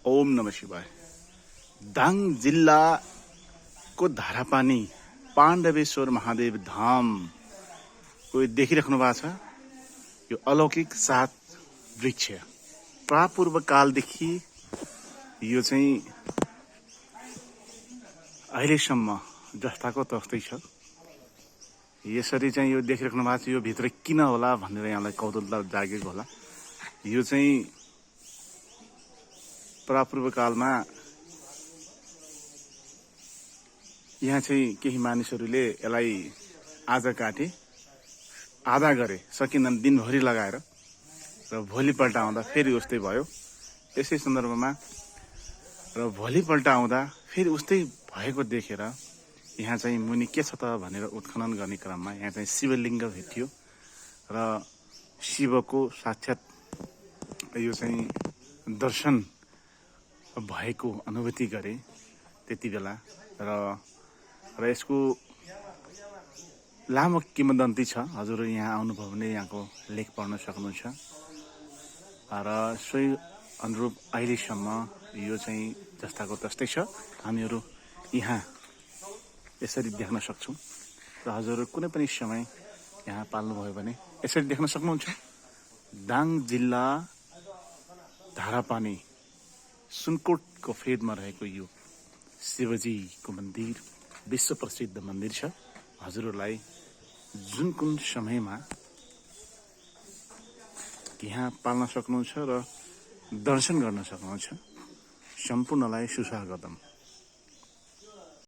ओम नमः शिवाय। दाङ जिल्लाको धारापानी पाण्डवेश्वर महादेव धाम को देखिराख्नु भएको छ। यो अलौकिक सात वृक्ष प्रापूर्व कालदेखि यो चाहिँ अहिलेसम्म जस्ताको तस्तै छ। यसरी चाहिँ यो देखिराख्नु भएको छ। यो भित्र किन होला भनेर यहाँलाई कौतूहलता जागेको होला। यो चाहिँ प्रापूर्व कालमा यहाँ चाहिँ केही मानिसहरूले यसलाई आज काटे आधा गरे सकिनन् दिनभरि लगाएर र भोलिपल्ट आउँदा फेरि उस्तै भयो। यसै सन्दर्भमा र भोलिपल्ट आउँदा फेरि उस्तै भएको देखेर यहाँ चाहिँ मुनि के छ त भनेर उत्खनन गर्ने क्रममा यहाँ चाहिँ शिवलिङ्ग भेटियो र शिवको साक्षात यो चाहिँ दर्शन भएको अनुभूति गरे त्यति बेला र यसको लामो किंवदन्ती छ। हजुर यहाँ आउनुभयो भने यहाँको लेख पढ्न सक्नुहुन्छ र सोही अनुरूप अहिलेसम्म यो चाहिँ जस्ताको तस्तै छ। हामीहरू यहाँ यसरी देख्न सक्छौं र हजुर कुनै पनि समय यहाँ पाल्नुभयो भने यसरी देख्न सक्नुहुन्छ। दाङ जिल्ला धारापानी सुनकोटको फेदमा रहेको यो शिवजीको मन्दिर विश्व प्रसिद्ध मन्दिर छ। हजुरहरूलाई जुन कुन समयमा यहाँ पाल्न सक्नुहुन्छ र दर्शन गर्न सक्नुहुन्छ। सम्पूर्णलाई सुस्वागतम।